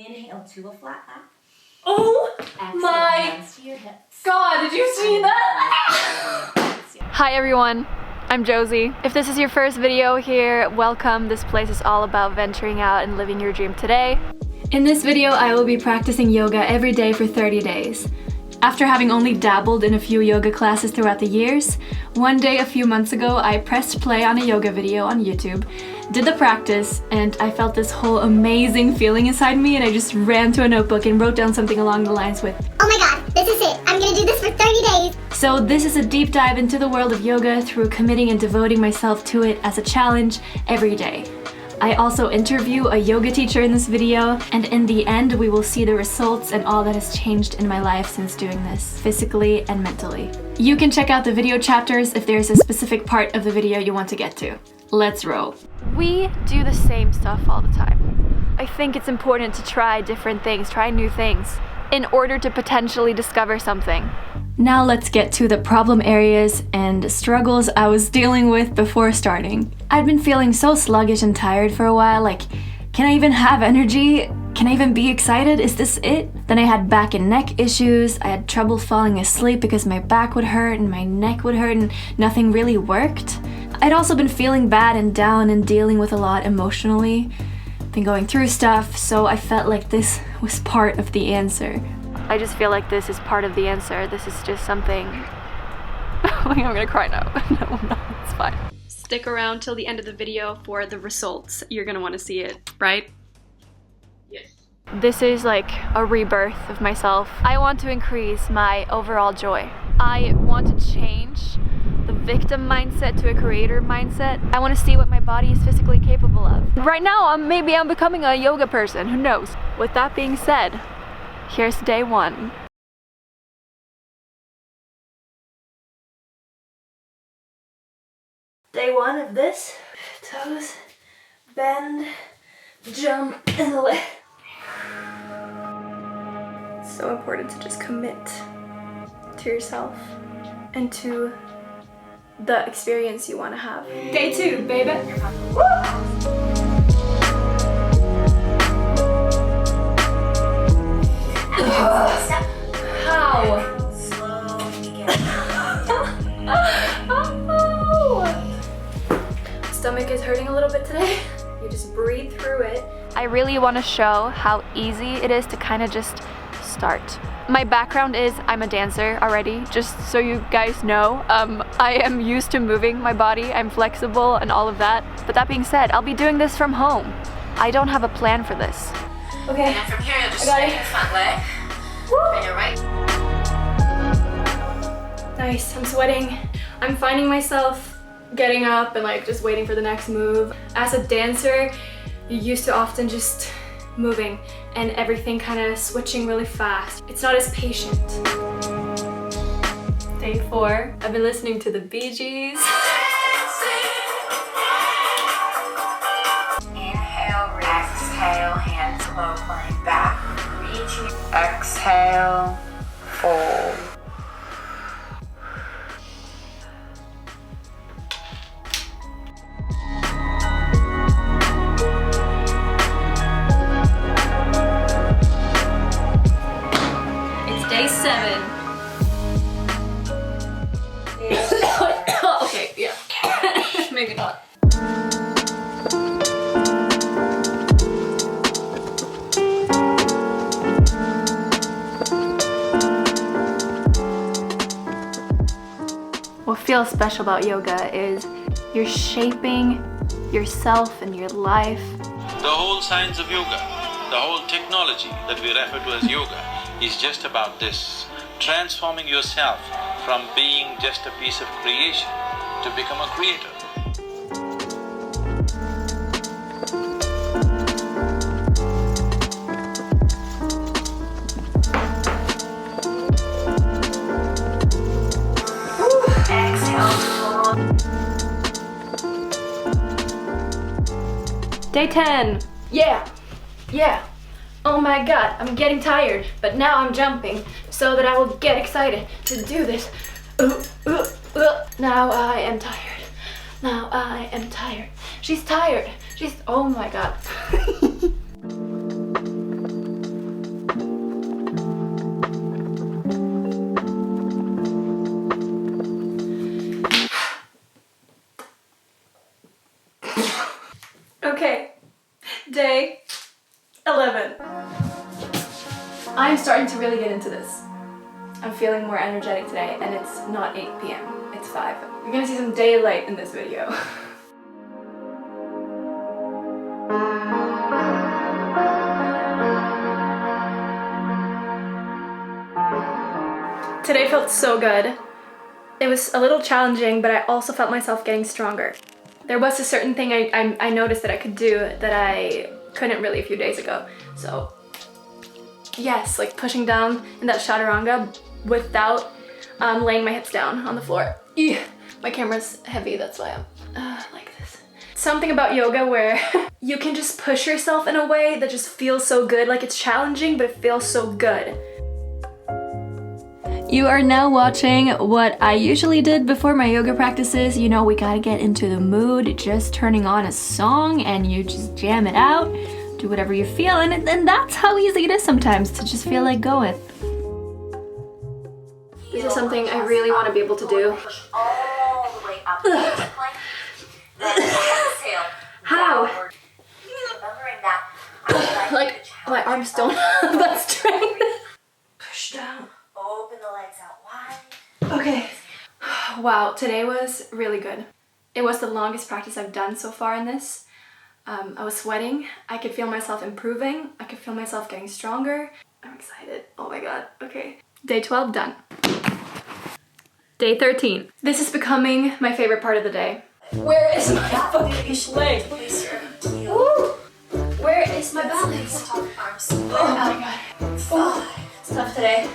Inhale to a flat back. Oh Exhale, my hands to your hips. God, did you see that? Hi everyone, I'm Josie. If this is your first video here, welcome. This place is all about venturing out and living your dream today. In this video, I will be practicing yoga every day for 30 days. After having only dabbled in a few yoga classes throughout the years, one day a few months ago I pressed play on a yoga video on YouTube, did the practice, and I felt this whole amazing feeling inside me, and I just ran to a notebook and wrote down something along the lines with, "Oh my god, this is it! I'm gonna do this for 30 days!" So this is a deep dive into the world of yoga through committing and devoting myself to it as a challenge every day. I also interview a yoga teacher in this video, and in the end we will see the results and all that has changed in my life since doing this, physically and mentally. You can check out the video chapters if there's a specific part of the video you want to get to. Let's roll. We do the same stuff all the time. I think it's important to try different things, try new things, in order to potentially discover something. Now let's get to the problem areas and struggles I was dealing with before starting. I'd been feeling so sluggish and tired for a while, like, can I even have energy? Can I even be excited? Is this it? Then I had back and neck issues. I had trouble falling asleep because my back would hurt and my neck would hurt and nothing really worked. I'd also been feeling bad and down and dealing with a lot emotionally. Been going through stuff, so I felt like this was part of the answer. I just feel like this is part of the answer. This is just something... I'm gonna cry now. No, it's fine. Stick around till the end of the video for the results. You're gonna want to see it, right? Yes. This is like a rebirth of myself. I want to increase my overall joy. I want to change the victim mindset to a creator mindset. I want to see what my body is physically capable of. Right now, maybe I'm becoming a yoga person. Who knows? With that being said, here's day one. Day one of this. Toes, bend, jump, and lift. It's so important to just commit to yourself and to the experience you want to have. Day two, baby. Woo! How? Stomach is hurting a little bit today. You just breathe through it. I really want to show how easy it is to kind of just start. My background is I'm a dancer already, just so you guys know. I am used to moving my body, I'm flexible and all of that. But that being said, I'll be doing this from home. I don't have a plan for this. Okay, And from here, you'll just I got straighten it. your front leg. Woo! And your right. Nice, I'm sweating. I'm finding myself getting up and like just waiting for the next move. As a dancer, you're used to often just moving and everything kind of switching really fast. It's not as patient. Day four, I've been listening to the Bee Gees. Inhale, exhale, hands low, lying back. Reach. Exhale, fold. Day 7. Okay, yeah. Maybe not. What feels special about yoga is you're shaping yourself and your life. The whole science of yoga, the whole technology that we refer to as yoga, is just about this, transforming yourself from being just a piece of creation to become a creator. Day 10. Yeah. Oh my god, I'm getting tired, but now I'm jumping so that I will get excited to do this. Now I am tired. Now I am tired. She's tired. Oh my god. 11. I'm starting to really get into this. I'm feeling more energetic today, and it's not 8 p.m. It's 5. You're gonna see some daylight in this video. Today felt so good. It was a little challenging, but I also felt myself getting stronger. There was a certain thing I noticed that I could do that I couldn't really a few days ago. So yes, like pushing down in that chaturanga without laying my hips down on the floor. Ew. My camera's heavy, that's why I'm like this. Something about yoga where you can just push yourself in a way that just feels so good. Like it's challenging, but it feels so good. You are now watching what I usually did before my yoga practices. You know, we gotta get into the mood, just turning on a song and you just jam it out, do whatever you feel, and that's how easy it is sometimes to just feel like going. This is something I really want to be able to do. Push all the way up. Then exhale. How? Remembering that. Like, my arms don't have that strength. Push down. Open the legs out wide. Okay. Wow, today was really good. It was the longest practice I've done so far in this. I was sweating. I could feel myself improving. I could feel myself getting stronger. I'm excited. Oh my god. Okay. Day 12 done. Day 13. This is becoming my favorite part of the day. Where is my fucking leg? Woo! Where is my balance? Oh my god. Oh, it's tough today.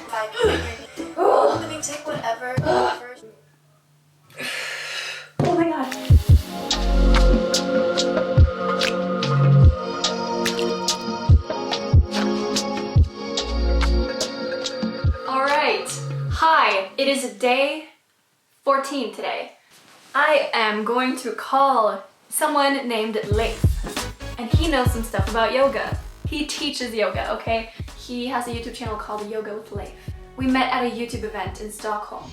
I mean, take whatever. Oh my god. Alright. Hi. It is day 14 today. I am going to call someone named Leif. And he knows some stuff about yoga. He teaches yoga, okay? He has a YouTube channel called Yoga with Leif. We met at a YouTube event in Stockholm.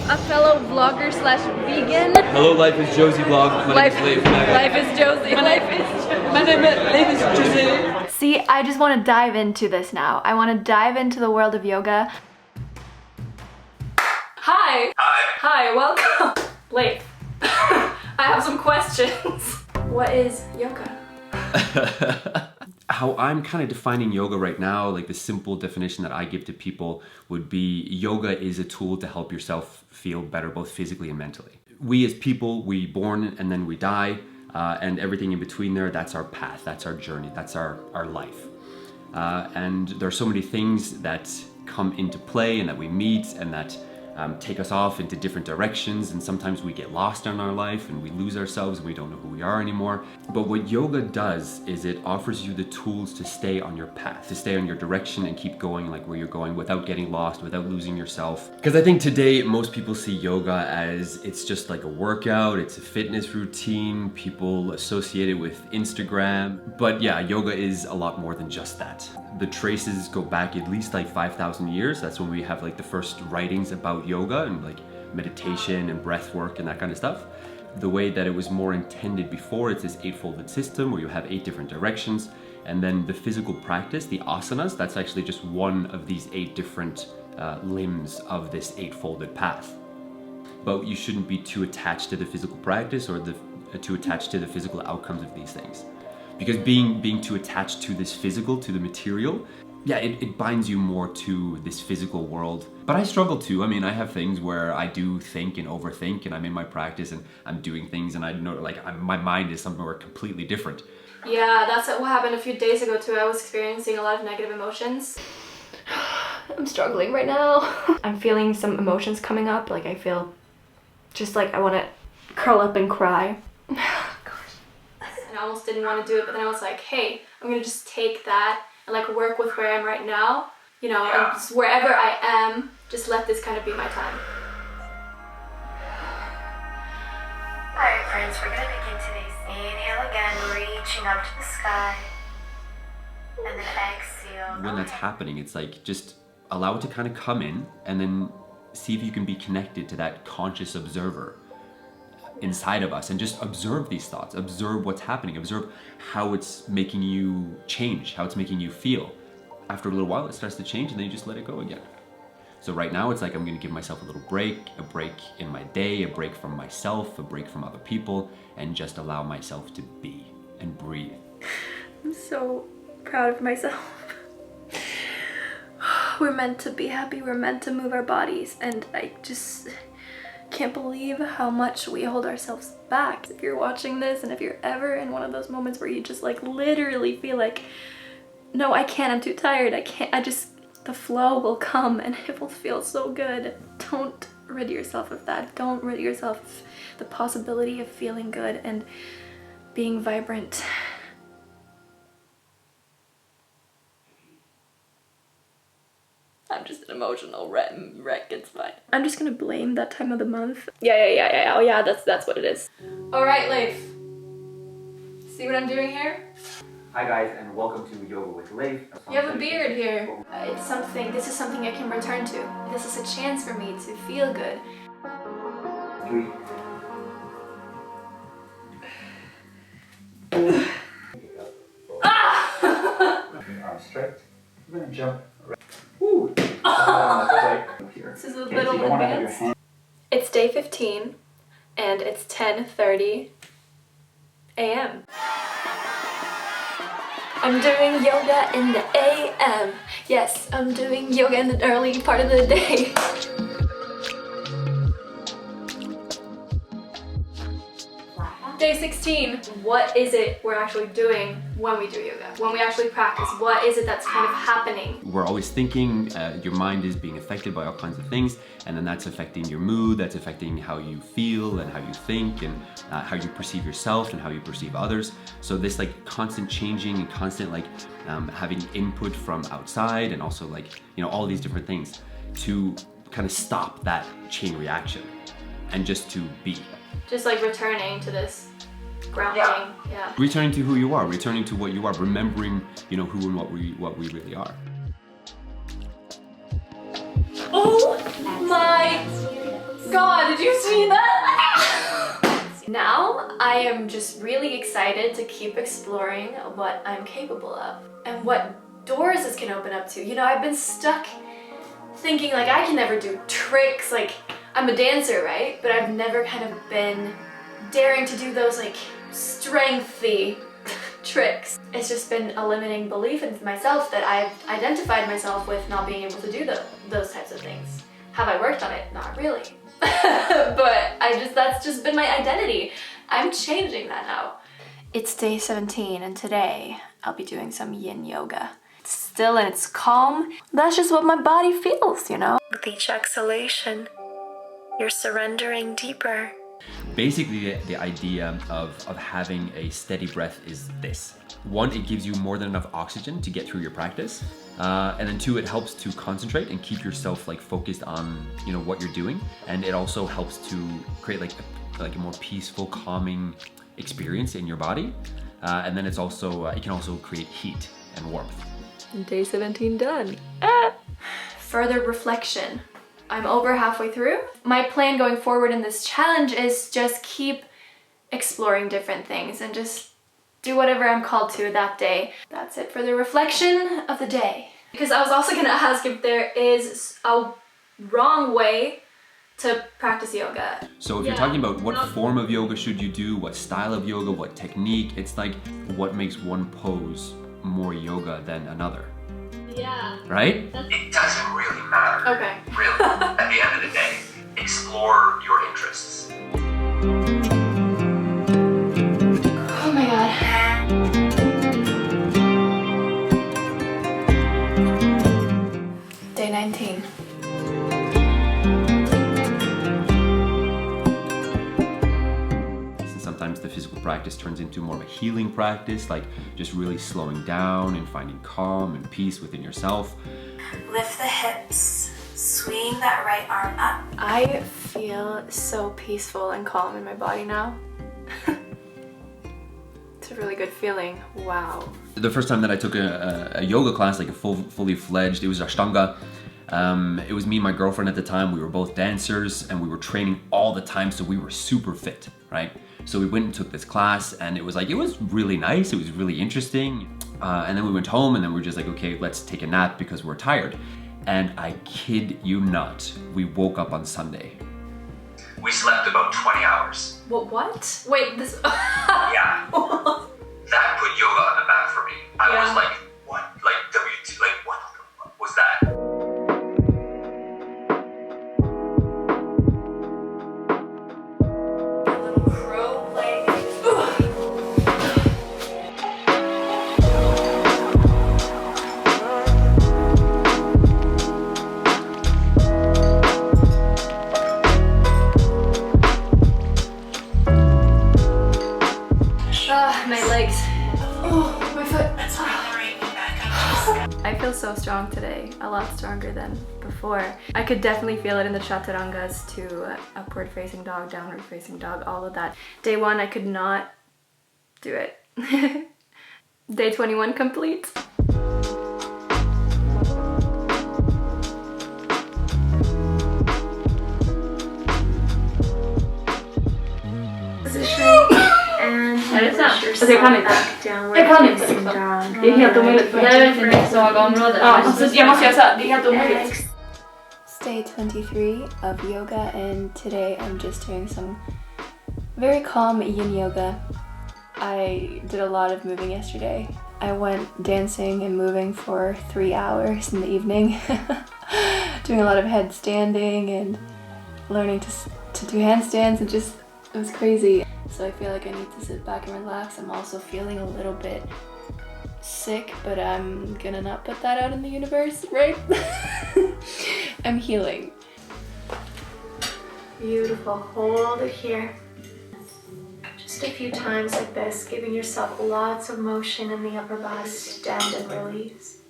A fellow vlogger slash vegan. Hello, LifeLikeJosie vlog. My name is Leif. Life is Josie. My name is Josie. See, I just want to dive into this now. I want to dive into the world of yoga. Hi. Hi, welcome. Leif. I have some questions. What is yoga? How I'm kind of defining yoga right now, like the simple definition that I give to people would be yoga is a tool to help yourself feel better both physically and mentally. We as people, we born and then we die, and everything in between there, that's our path, that's our journey, that's our life. And there are so many things that come into play and that we meet and that take us off into different directions, and sometimes we get lost in our life and we lose ourselves and we don't know who we are anymore. But what yoga does is it offers you the tools to stay on your path, to stay on your direction and keep going like where you're going without getting lost, without losing yourself. Because I think today most people see yoga as it's just like a workout, it's a fitness routine, people associate it with Instagram. But yeah, yoga is a lot more than just that. The traces go back at least like 5,000 years. That's when we have like the first writings about yoga and like meditation and breath work and that kind of stuff. The way that it was more intended before, it's this eightfolded system where you have 8 different directions, and then the physical practice, the asanas, that's actually just one of these 8 different limbs of this eightfolded path. But you shouldn't be too attached to the physical practice or too attached to the physical outcomes of these things. Because being too attached to this physical, to the material, yeah, it binds you more to this physical world. But I struggle too. I mean, I have things where I do think and overthink, and I'm in my practice and I'm doing things and I know like my mind is somewhere completely different. Yeah, that's what happened a few days ago too. I was experiencing a lot of negative emotions. I'm struggling right now. I'm feeling some emotions coming up. Like I feel just like I want to curl up and cry. And I almost didn't want to do it, but then I was like, hey, I'm gonna just take that and like work with where I am right now, you know, and just wherever I am, just let this kind of be my time. Alright friends, we're gonna begin today's inhale again, reaching up to the sky, and then exhale. When that's happening, it's like just allow it to kind of come in and then see if you can be connected to that conscious observer. inside of us and just observe these thoughts, observe what's happening, observe how it's making you change, how it's making you feel. After a little while, it starts to change and then you just let it go again. So right now it's like I'm gonna give myself a little break, a break in my day, a break from myself, a break from other people, and just allow myself to be and breathe. I'm so proud of myself. We're meant to be happy, we're meant to move our bodies, and I just can't believe how much we hold ourselves back. If you're watching this and if you're ever in one of those moments where you just like literally feel like, no, I can't, I'm too tired, the flow will come and it will feel so good. Don't rid yourself of that. Don't rid yourself of the possibility of feeling good and being vibrant. I'm just an emotional wreck, it's fine. I'm just gonna blame that time of the month. Yeah, oh yeah, that's what it is. All right, Leif. See what I'm doing here? Hi guys, and welcome to Yoga with Leif. You have a beard here. This is something I can return to. This is a chance for me to feel good. 3. Arms straight. We're gonna jump. Woo! This is a little advanced. It's day 15 and it's 10:30 a.m. I'm doing yoga in the a.m. Yes, I'm doing yoga in the early part of the day. Day 16. What is it we're actually doing when we do yoga? When we actually practice, what is it that's kind of happening? We're always thinking, your mind is being affected by all kinds of things, and then that's affecting your mood, that's affecting how you feel and how you think and how you perceive yourself and how you perceive others. So this like constant changing and constant like having input from outside and also like, you know, all these different things to kind of stop that chain reaction and just to be. Just like returning to this grounding, yeah. Returning to who you are, returning to what you are, remembering, you know, who and what we really are. Oh my God, did you see that? Now I am just really excited to keep exploring what I'm capable of and what doors this can open up to. You know, I've been stuck thinking like I can never do tricks, like I'm a dancer, right? But I've never kind of been daring to do those like strengthy tricks. It's just been a limiting belief in myself that I've identified myself with not being able to do those types of things. Have I worked on it? Not really. But that's just been my identity. I'm changing that now. It's day 17 and today I'll be doing some yin yoga. It's still and it's calm. That's just what my body feels, you know? With each exhalation, you're surrendering deeper. Basically, the idea of having a steady breath is this. 1, it gives you more than enough oxygen to get through your practice. And then 2, it helps to concentrate and keep yourself like focused on, you know, what you're doing. And it also helps to create like a more peaceful, calming experience in your body. And then it's also, it can also create heat and warmth. Day 17 done. Further reflection. I'm over halfway through. My plan going forward in this challenge is just keep exploring different things and just do whatever I'm called to that day. That's it for the reflection of the day. Because I was also gonna ask if there is a wrong way to practice yoga. So if you're talking about what form of yoga should you do, what style of yoga, what technique, it's like what makes one pose more yoga than another. Yeah. Right? It doesn't really matter. Okay. Really, at the end of the day, explore your interests. Oh my God. Day 19. Sometimes the physical practice turns into more of a healing practice, like just really slowing down and finding calm and peace within yourself. Lift the hips, swing that right arm up. I feel so peaceful and calm in my body now. It's a really good feeling. Wow. The first time that I took a yoga class, like a fully fledged, it was Ashtanga. It was me and my girlfriend at the time. We were both dancers and we were training all the time, so we were super fit. right? So we went and took this class, and it was really nice, it was really interesting. And then we went home, and then we're just like, okay, let's take a nap because we're tired. And I kid you not, we woke up on Sunday. We slept about 20 hours. What? Wait, this... Yeah. That put yoga on the map for me. I was like, what? Like WT, like what was that? My legs. Oh, my foot. I feel so strong today, a lot stronger than before. I could definitely feel it in the chaturangas to upward facing dog, downward facing dog, all of that. Day 1, I could not do it. Day 21 complete. Alltså jag kan inte. Jag kan inte. Det är helt omöjligt. Det är för mitt svaga område. Ja, alltså jag måste göra så här. Det är helt omöjligt. It's day 23 of yoga, and today I'm just doing some very calm yin yoga. I did a lot of moving yesterday. I went dancing and moving for 3 hours in the evening, doing a lot of headstanding and learning to do handstands, and just, it was crazy. So I feel like I need to sit back and relax. I'm also feeling a little bit sick, but I'm gonna not put that out in the universe, right? I'm healing. Beautiful. Hold it here. Just a few times like this, giving yourself lots of motion in the upper body. Extend and release.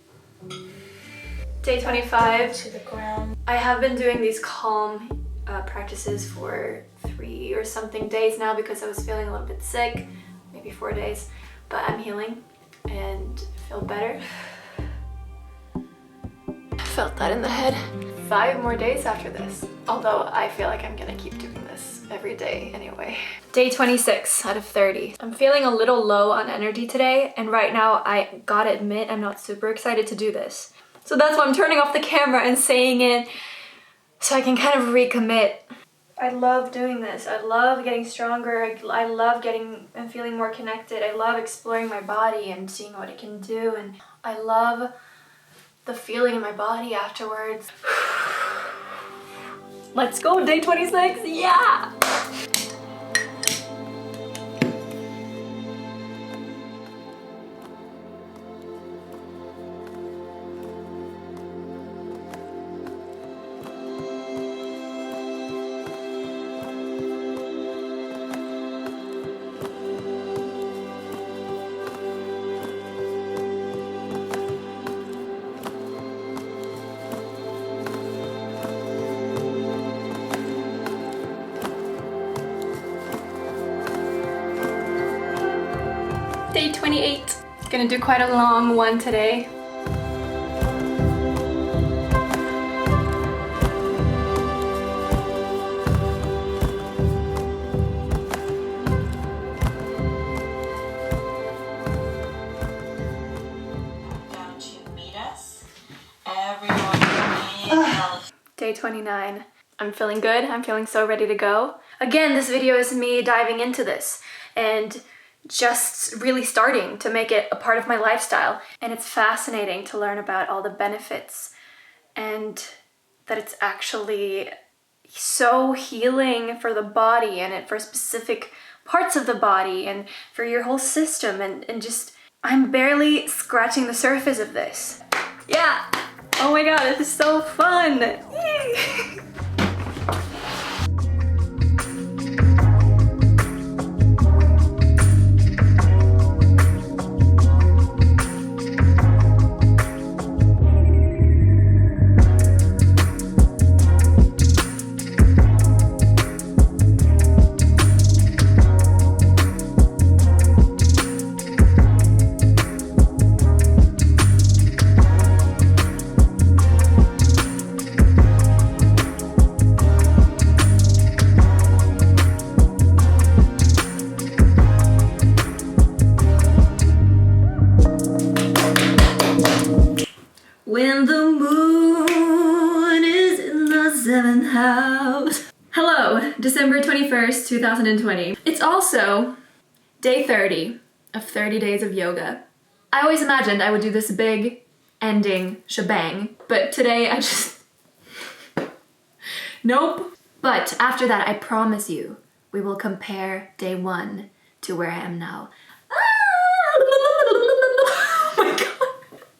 Day 25. To the ground. I have been doing these calm practices for 3 or something days now because I was feeling a little bit sick, maybe 4 days, but I'm healing and feel better. Felt that in the head. 5 more days after this, although I feel like I'm gonna keep doing this every day anyway. Day 26 out of 30. I'm feeling a little low on energy today, and right now I gotta admit I'm not super excited to do this. So that's why I'm turning off the camera and saying it, so I can kind of recommit. I love doing this. I love getting stronger. I love getting and feeling more connected. I love exploring my body and seeing what it can do. And I love the feeling in my body afterwards. Let's go, day 26, yeah! Day 28. Gonna do quite a long one today. Down to meet us. Everyone Day 29. I'm feeling good. I'm feeling so ready to go. Again, this video is me diving into this and just really starting to make it a part of my lifestyle. And it's fascinating to learn about all the benefits and that it's actually so healing for the body and for specific parts of the body and for your whole system, and just, I'm barely scratching the surface of this. Yeah! Oh my god, this is so fun! Yay! When the moon is in the 7th house. Hello, December 21st, 2020. It's also day 30 of 30 days of yoga. I always imagined I would do this big ending shebang, but today I just... Nope. But after that, I promise you, we will compare day 1 to where I am now. Oh my god.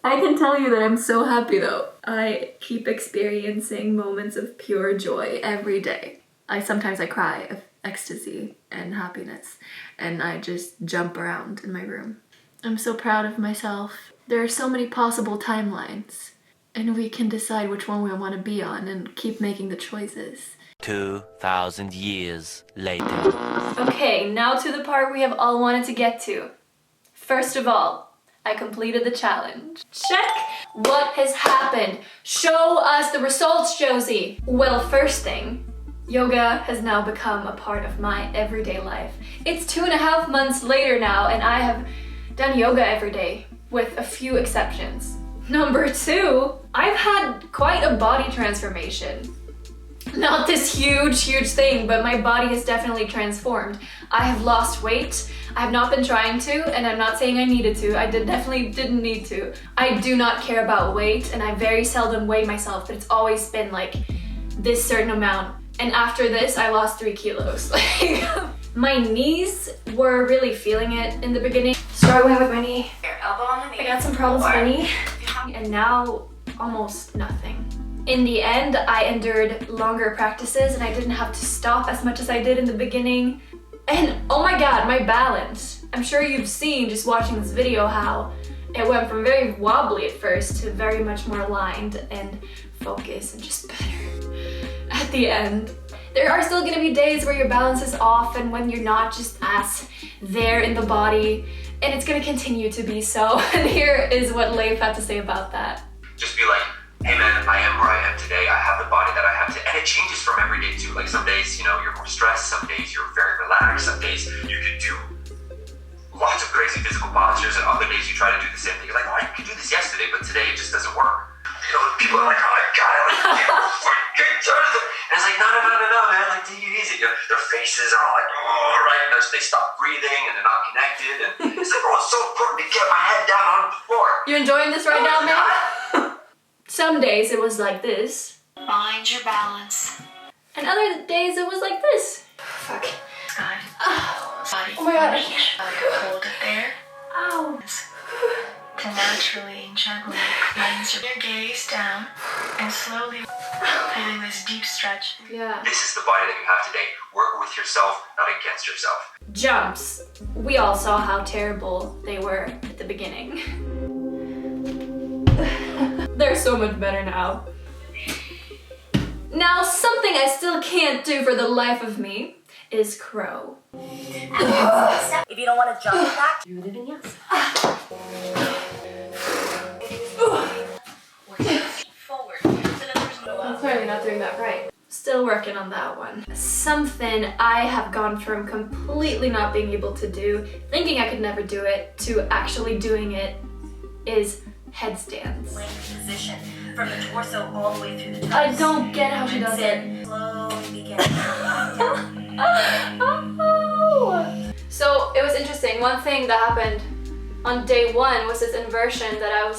I can tell you that I'm so happy though. I keep experiencing moments of pure joy every day. Sometimes I cry of ecstasy and happiness, and I just jump around in my room. I'm so proud of myself. There are so many possible timelines, and we can decide which one we want to be on and keep making the choices. 2,000 years later. Okay, now to the part we have all wanted to get to. First of all, I completed the challenge. Check what has happened. Show us the results, Josie. Well, first thing, yoga has now become a part of my everyday life. It's 2.5 months later now, and I have done yoga every day, with a few exceptions. Number 2, I've had quite a body transformation. Not this huge thing, but my body has definitely transformed. I have lost weight. I have not been trying to, and I'm not saying I needed to. I definitely didn't need to. I do not care about weight, and I very seldom weigh myself, but it's always been like this certain amount. And after this, I lost 3 kilos. My knees were really feeling it in the beginning. Struggling with my knee. Your elbow on the knee. I got some problems with my knee, and now almost nothing. In the end, I endured longer practices and I didn't have to stop as much as I did in the beginning. And oh my god, my balance. I'm sure you've seen just watching this video how it went from very wobbly at first to very much more aligned and focused and just better at the end. There are still gonna be days where your balance is off and when you're not just as there in the body, and it's gonna continue to be so. And here is what Leif had to say about that. Just be like, hey man, I am where I am today. I have the body that I have today. And it changes from every day too. Like some days, you know, you're more stressed. Some days you're very relaxed. Some days you can do lots of crazy physical postures, and other days you try to do the same thing. You're like, oh, I could do this yesterday, but today it just doesn't work. You know, people are like, oh my god, I like get tired of it. And it's like, no, man, like take it easy. You know, their faces are all like, oh, right, and they stop breathing and they're not connected. And it's like, oh, it's so important to get my head down on the floor. You enjoying this right now, man? Some days it was like this. Find your balance. And other days it was like this. Fuck. Sky. Body. Oh my god, I can't. Hold it there. Ow. To naturally and gently cleanse your gaze down and slowly feeling this deep stretch. Yeah. This is the body that you have today. Work with yourself, not against yourself. Jumps. We all saw how terrible they were at the beginning. They're so much better now. Now, something I still can't do for the life of me is crow. If you don't want to jump back, Do the vignettes. forward. So that there's no I'm clearly not doing that right. Still working on that one. Something I have gone from completely not being able to do, thinking I could never do it, to actually doing it is headstands. plank position from the torso all the way through the toes. I don't get how she does it. Then slowly begin to come down. Oh. So it was interesting. One thing that happened on day 1 was this inversion that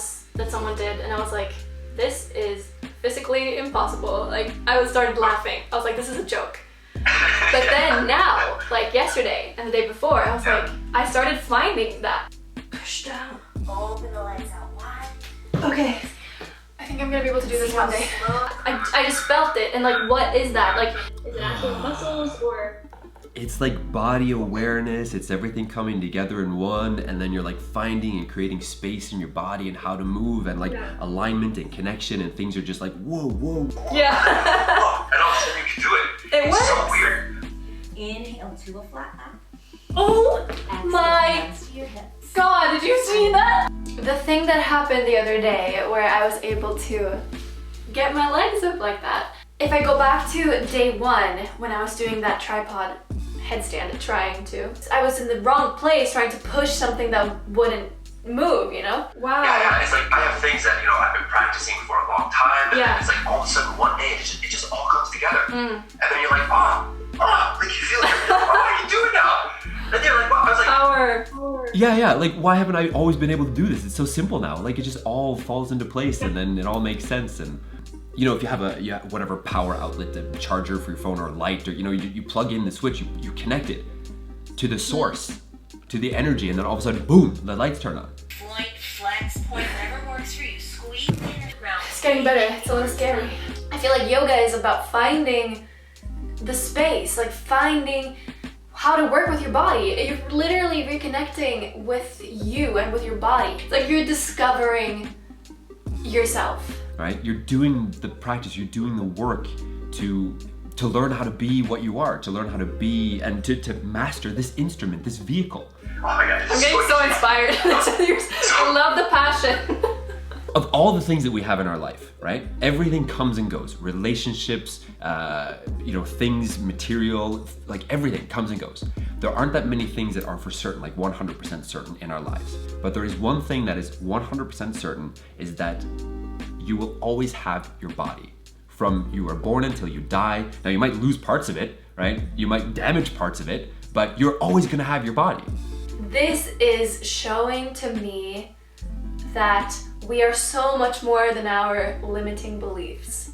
someone did, and I was like, this is physically impossible. Like, I started laughing. I was like, this is a joke. But then now, like yesterday and the day before, I was like, I started finding that. Push down. Open the legs out wide. Okay. I think I'm gonna be able to do this one day. I just felt it, and like, what is that? Like, is it actual muscles or? It's like body awareness, it's everything coming together in one, and then you're like finding and creating space in your body and how to move, and like alignment and connection, and things are just like, whoa. Yeah. Oh, and all of a sudden you can do it. It It's so works. weird. Inhale to a flat back. Oh Exhale, my hands to your hips. god, did you see that? The thing that happened the other day where I was able to get my legs up like that. If I go back to day 1 when I was doing that tripod headstand, I was in the wrong place trying to push something that wouldn't move, you know? Wow. Yeah, it's like I have things that, you know, I've been practicing for a long time, and Yeah. then it's like all of a sudden one day it just all comes together. And then you're like, like you feel like, what are you doing now? And you're like, wow, I was like, Power. Yeah, like why haven't I always been able to do this? It's so simple now. Like it just all falls into place and then it all makes sense. And you know, if you have whatever power outlet, the charger for your phone or light, or you know, you plug in the switch, you connect it to the source, to the energy, and then all of a sudden, boom, the lights turn on. Point, flex, point, whatever works for you. Squeeze in and round. It's getting better. It's a little scary. I feel like yoga is about finding the space, like finding how to work with your body. You're literally reconnecting with you and with your body. It's like you're discovering yourself. Right? You're doing the practice, you're doing the work to learn how to be what you are, to learn how to be and to master this instrument, this vehicle. oh my god, I'm getting so inspired. I love the passion. Of all the things that we have in our life, right? Everything comes and goes. Relationships, you know, things, material, like everything comes and goes. There aren't that many things that are for certain, like 100% certain in our lives. But there is one thing that is 100% certain, is that you will always have your body. From you are born until you die. Now you might lose parts of it, right? You might damage parts of it, but you're always gonna have your body. This is showing to me that we are so much more than our limiting beliefs.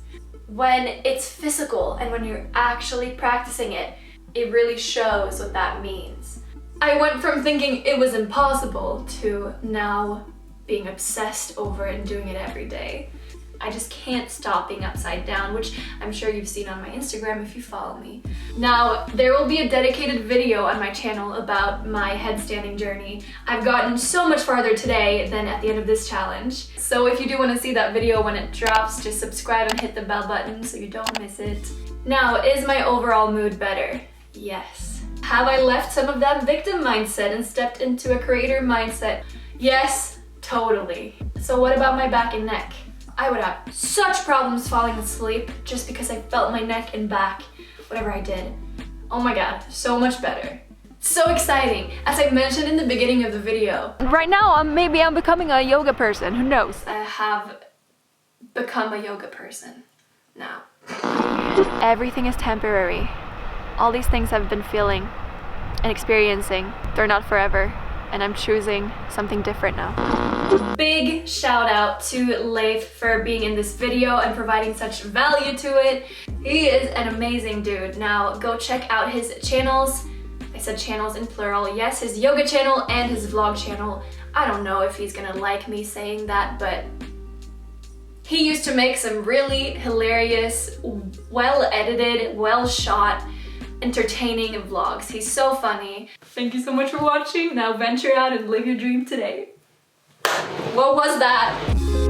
When it's physical and when you're actually practicing it, it really shows what that means. I went from thinking it was impossible to now being obsessed over it and doing it every day. I just can't stop being upside down, which I'm sure you've seen on my Instagram if you follow me. Now, there will be a dedicated video on my channel about my headstanding journey. I've gotten so much farther today than at the end of this challenge. So if you do want to see that video when it drops, just subscribe and hit the bell button so you don't miss it. Now, is my overall mood better? Yes. Have I left some of that victim mindset and stepped into a creator mindset? Yes, totally. So what about my back and neck? I would have such problems falling asleep just because I felt my neck and back, whatever I did. Oh my god, so much better. So exciting, as I mentioned in the beginning of the video. Right now, maybe I'm becoming a yoga person, who knows? I have become a yoga person now. Everything is temporary. All these things I've been feeling and experiencing, they're not forever, and I'm choosing something different now. Big shout out to Leif for being in this video and providing such value to it. He is an amazing dude. Now go check out his channels. I said channels in plural. Yes, his yoga channel and his vlog channel. I don't know if he's gonna like me saying that, but he used to make some really hilarious, well-edited, well-shot, entertaining vlogs. He's so funny. Thank you so much for watching. Now venture out and live your dream today. What was that?